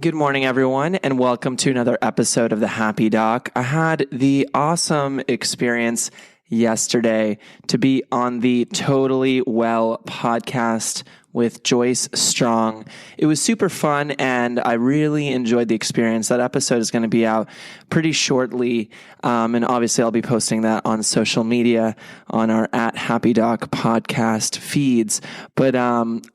Good morning, everyone, and welcome to another episode of The Happy Doc. I had the awesome experience yesterday to be on the Totally Well podcast with Joyce Strong. It was super fun, and I really enjoyed the experience. That episode is going to be out pretty shortly, and obviously I'll be posting that on social media on our @HappyDoc podcast feeds. But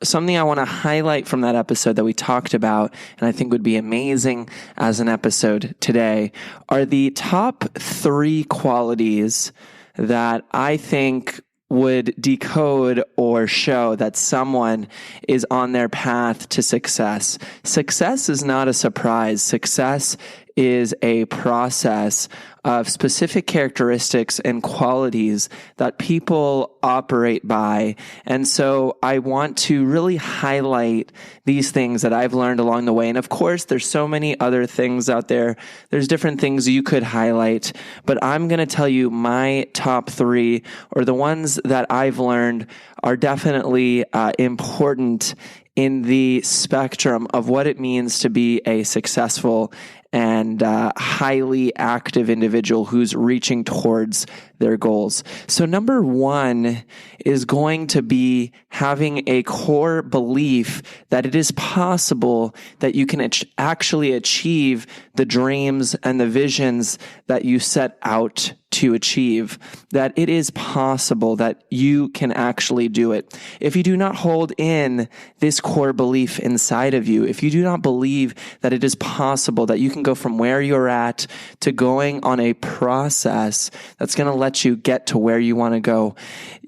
something I want to highlight from that episode that we talked about, and I think would be amazing as an episode today, are the top 3 qualities that I think would decode or show that someone is on their path to success. Success is not a surprise. Success is a process of specific characteristics and qualities that people operate by. And so I want to really highlight these things that I've learned along the way. And of course, there's so many other things out there. There's different things you could highlight, but I'm going to tell you my top 3, or the ones that I've learned are definitely important in the spectrum of what it means to be a successful and highly active individual who's reaching towards their goals. So number 1 is going to be having a core belief that it is possible that you can actually achieve the dreams and the visions that you set out to achieve, that it is possible that you can actually do it. If you do not hold in this core belief inside of you, if you do not believe that it is possible that you can go from where you're at to going on a process that's going to let you get to where you want to go,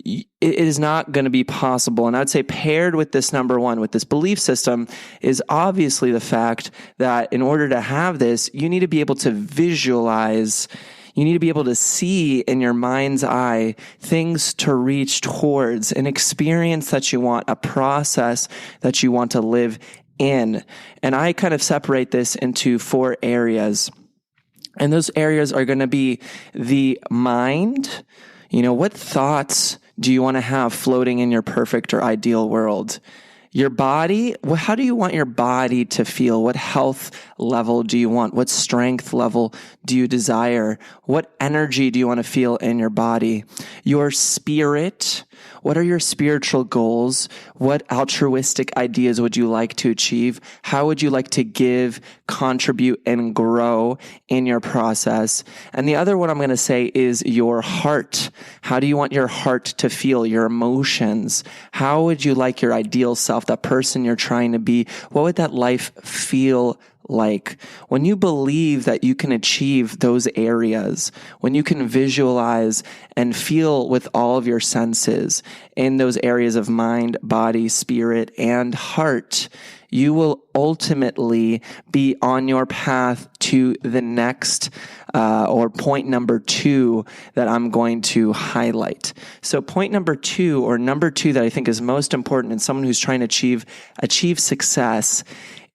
it is not going to be possible. And I would say paired with this number 1, with this belief system, is obviously the fact that in order to have this, you need to be able to visualize. You need to be able to see in your mind's eye things to reach towards, an experience that you want, a process that you want to live in. And I kind of separate this into 4 areas. And those areas are going to be the mind. What thoughts do you want to have floating in your perfect or ideal world? Your body, how do you want your body to feel? What health level do you want? What strength level do you desire? What energy do you want to feel in your body? Your spirit, what are your spiritual goals? What altruistic ideas would you like to achieve? How would you like to give, contribute, and grow in your process? And the other one I'm going to say is your heart. How do you want your heart to feel? Your emotions. How would you like your ideal self, that person you're trying to be? What would that life feel like? When you believe that you can achieve those areas, when you can visualize and feel with all of your senses in those areas of mind, body, spirit, and heart, you will ultimately be on your path to the next or point number 2 that I'm going to highlight. So point number 2, or number 2 that I think is most important in someone who's trying to achieve success,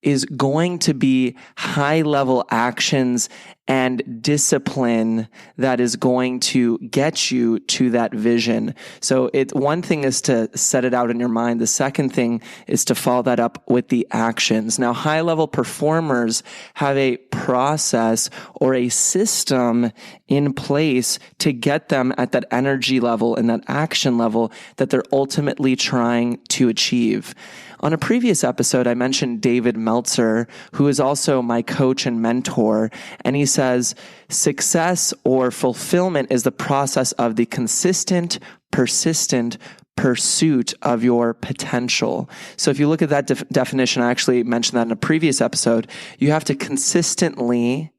is going to be high-level actions and discipline that is going to get you to that vision. So one thing is to set it out in your mind. The second thing is to follow that up with the actions. Now, high-level performers have a process or a system in place to get them at that energy level and that action level that they're ultimately trying to achieve. On a previous episode, I mentioned David Meltzer, who is also my coach and mentor, and he says, success or fulfillment is the process of the consistent, persistent pursuit of your potential. So if you look at that definition, I actually mentioned that in a previous episode, you have to consistently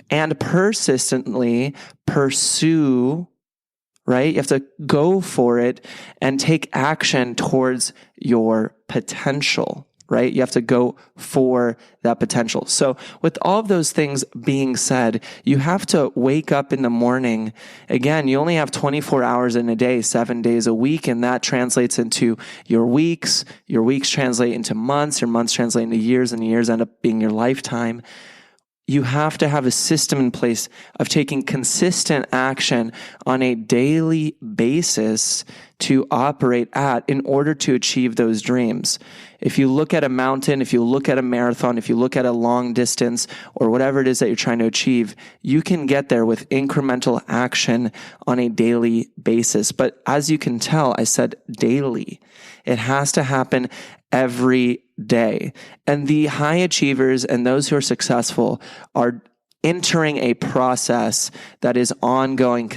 and persistently pursue, right? You have to go for it and take action towards your potential, right? You have to go for that potential. So with all of those things being said, you have to wake up in the morning. Again, you only have 24 hours in a day, 7 days a week, and that translates into your weeks. Your weeks translate into months. Your months translate into years, and years end up being your lifetime. you have to have a system in place of taking consistent action on a daily basis to operate at in order to achieve those dreams. If you look at a mountain, if you look at a marathon, if you look at a long distance or whatever it is that you're trying to achieve, you can get there with incremental action on a daily basis. But as you can tell, I said daily. It has to happen every day. And the high achievers and those who are successful are entering a process that is ongoing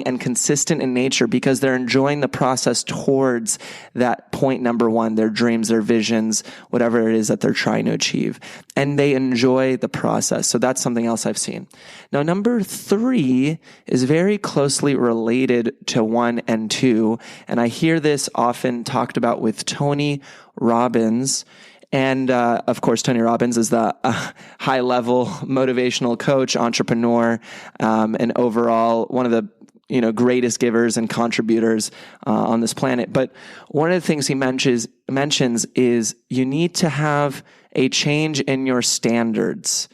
and consistent in nature because they're enjoying the process towards that point number one, their dreams, their visions, whatever it is that they're trying to achieve. And they enjoy the process. So that's something else I've seen. Now, number 3 is very closely related to 1 and 2. And I hear this often talked about with Tony Robbins. And, of course, Tony Robbins is the high-level motivational coach, entrepreneur, and overall one of the greatest givers and contributors on this planet. But one of the things he mentions is you need to have a change in your standards.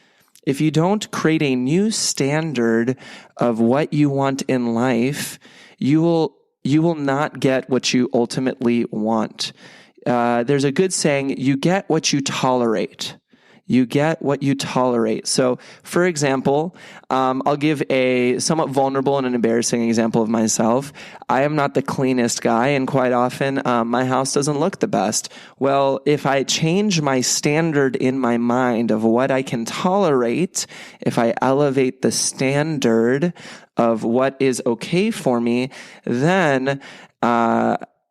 If you don't create a new standard of what you want in life, you will not get what you ultimately want. There's a good saying, you get what you tolerate. You get what you tolerate. So, for example, I'll give a somewhat vulnerable and an embarrassing example of myself. I am not the cleanest guy, and quite often my house doesn't look the best. Well, if I change my standard in my mind of what I can tolerate, if I elevate the standard of what is okay for me, then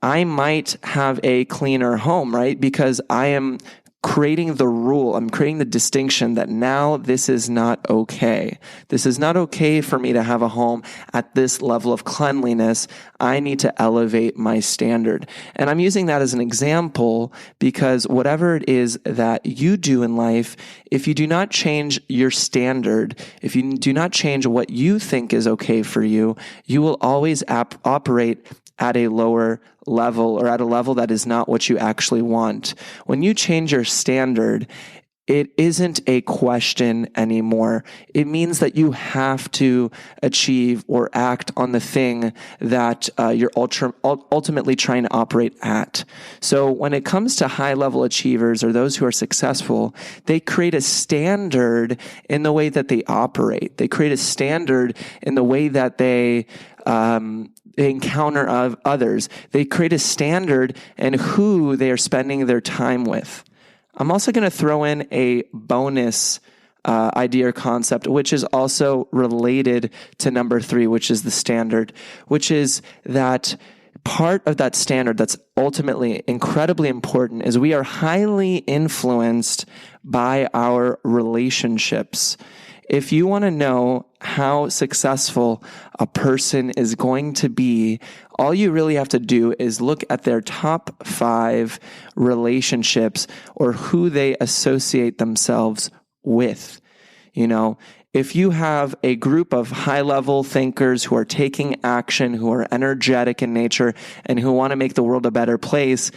I might have a cleaner home, right? Because I am creating the rule. I'm creating the distinction that now this is not okay. This is not okay for me to have a home at this level of cleanliness. I need to elevate my standard. And I'm using that as an example because whatever it is that you do in life, if you do not change your standard, if you do not change what you think is okay for you, you will always operate at a lower level or at a level that is not what you actually want. When you change your standard, it isn't a question anymore. It means that you have to achieve or act on the thing that you're ultimately trying to operate at. So when it comes to high-level achievers or those who are successful, they create a standard in the way that they operate. They create a standard in the way that they encounter of others. They create a standard in who they are spending their time with. I'm also going to throw in a bonus idea or concept, which is also related to number 3, which is the standard, which is that part of that standard that's ultimately incredibly important is we are highly influenced by our relationships. If you want to know how successful a person is going to be, all you really have to do is look at their top 5 relationships or who they associate themselves with. If you have a group of high-level thinkers who are taking action, who are energetic in nature, and who want to make the world a better place,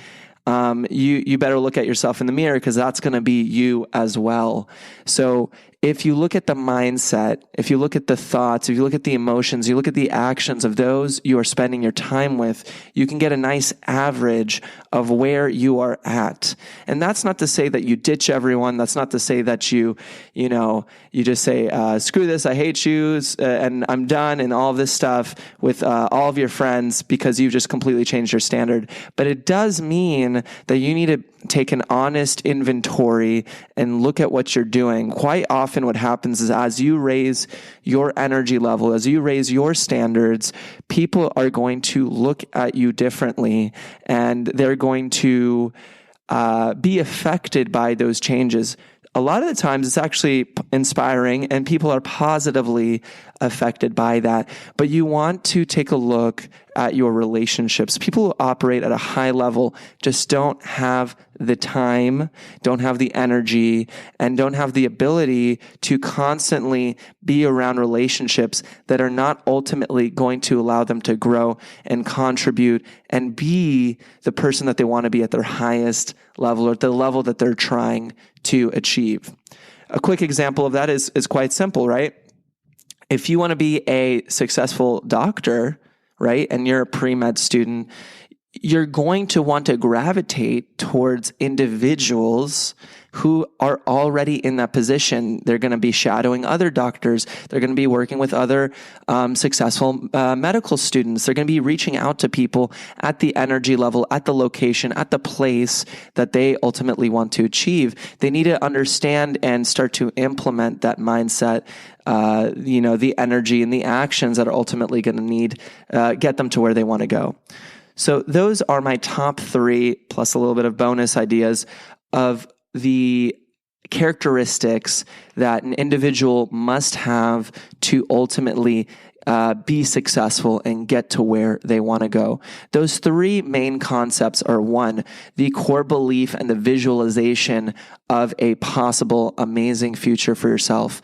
you better look at yourself in the mirror because that's going to be you as well. So if you look at the mindset, if you look at the thoughts, if you look at the emotions, you look at the actions of those you are spending your time with, you can get a nice average of where you are at. And that's not to say that you ditch everyone. That's not to say that you just say, screw this, I hate you, and I'm done, and all of this stuff with all of your friends because you've just completely changed your standard. But it does mean that you need to take an honest inventory and look at what you're doing. Quite often what happens is as you raise your energy level, as you raise your standards, people are going to look at you differently and they're going to be affected by those changes. A lot of the times it's actually inspiring and people are positively affected by that. But you want to take a look at your relationships. People who operate at a high level just don't have the time, don't have the energy, and don't have the ability to constantly be around relationships that are not ultimately going to allow them to grow and contribute and be the person that they want to be at their highest level or at the level that they're trying to achieve. a quick example of that is quite simple, right? If you want to be a successful doctor, right, and you're a pre-med student, you're going to want to gravitate towards individuals who are already in that position. They're going to be shadowing other doctors. They're going to be working with other successful medical students. They're going to be reaching out to people at the energy level, at the location, at the place that they ultimately want to achieve. They need to understand and start to implement that mindset, the energy and the actions that are ultimately going to get them to where they want to go. So those are my top 3, plus a little bit of bonus ideas of the characteristics that an individual must have to ultimately be successful and get to where they want to go. Those 3 main concepts are 1, the core belief and the visualization of a possible amazing future for yourself.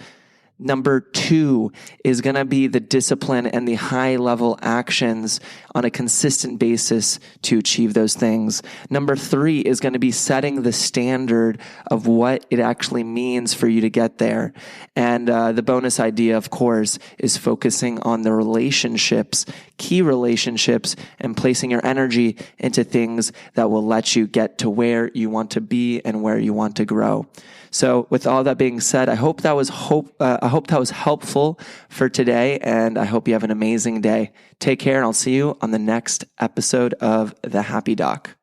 Number 2 is going to be the discipline and the high-level actions on a consistent basis to achieve those things. Number 3 is going to be setting the standard of what it actually means for you to get there. And the bonus idea, of course, is focusing on the relationships, key relationships, and placing your energy into things that will let you get to where you want to be and where you want to grow. So with all that being said, I hope that was helpful for today, and I hope you have an amazing day. Take care, and I'll see you on the next episode of The Happy Doc.